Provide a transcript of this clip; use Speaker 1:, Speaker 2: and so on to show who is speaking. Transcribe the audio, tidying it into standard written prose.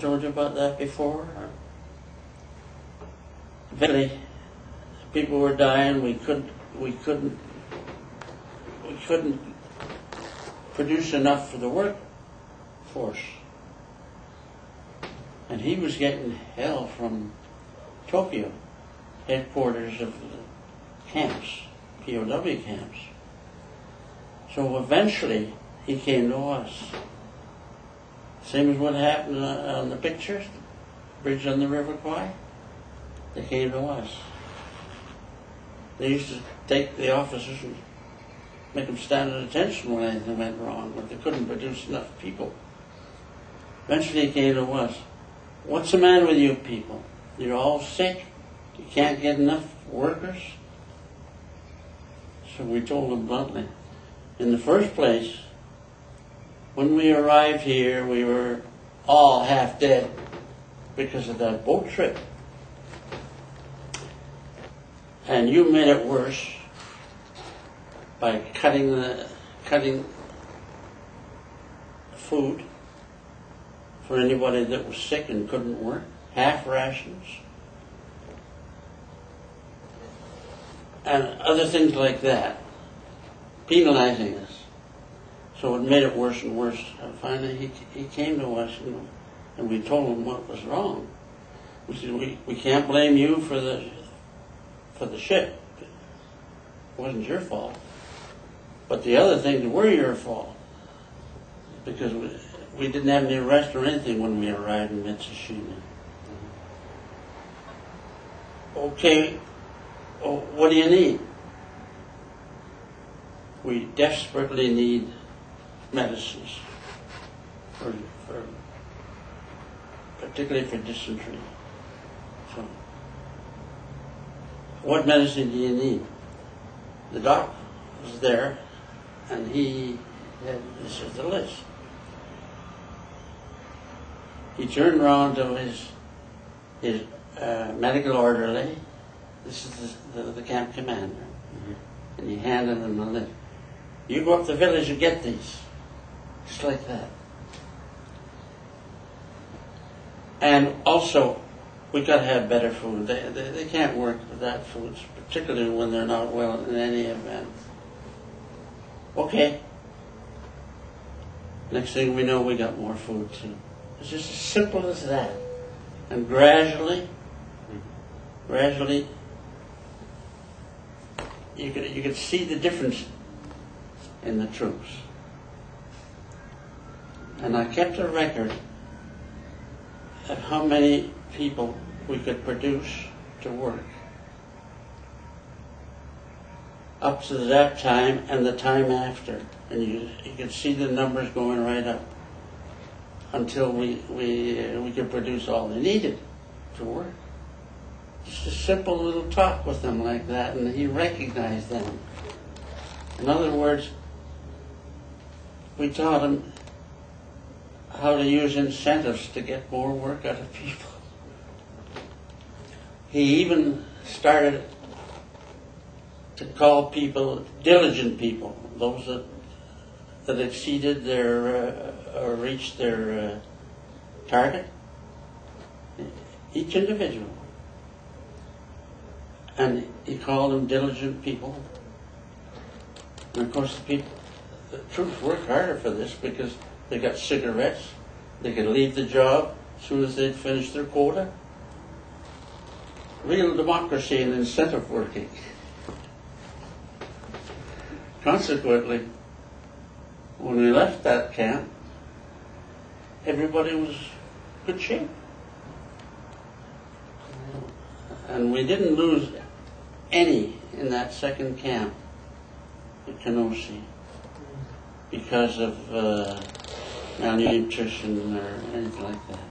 Speaker 1: told you about that before? Really, people were dying. We couldn't produce enough for the workforce, and he was getting hell from Tokyo, headquarters of the camps, POW camps. So eventually, he came to us. Same as what happened on the pictures, bridge on the River Kwai. They came to us. They used to take the officers and make them stand at attention when anything went wrong, but they couldn't produce enough people. Eventually he came to us. What's the matter with you people? You're all sick? You can't get enough workers? So we told him bluntly. In the first place, when we arrived here, we were all half dead because of that boat trip. And you made it worse by cutting food for anybody that was sick and couldn't work, half rations, and other things like that, penalizing us. So it made it worse and worse. And finally, he came to us, and we told him what was wrong. We said, we can't blame you for the ship. It wasn't your fault. But the other things were your fault. Because we didn't have any rest or anything when we arrived in Mitsushima. Okay, what do you need? We desperately need medicines, particularly for dysentery. So, what medicine do you need? The doc was there, and he had, this is the list. He turned around to his medical orderly. This is the camp commander, and he handed him the list. You go up the village and get these. Just like that. And also, we got to have better food. They can't work without food, particularly when they're not well in any event. Okay. Next thing we know, we got more food too. It's just as simple as that. And gradually, you could see the difference in the troops. And I kept a record of how many people we could produce to work up to that time and the time after. And you could see the numbers going right up until we could produce all they needed to work. Just a simple little talk with them like that, and he recognized them. In other words, we taught him how to use incentives to get more work out of people. He even started to call people diligent people, those that exceeded their or reached their target, each individual. And he called them diligent people. And of course the troops worked harder for this because they got cigarettes. They could leave the job as soon as they'd finished their quota. Real democracy and incentive working. Consequently, when we left that camp, everybody was in good shape. And we didn't lose any in that second camp at Kanose because of malnutrition or anything like that.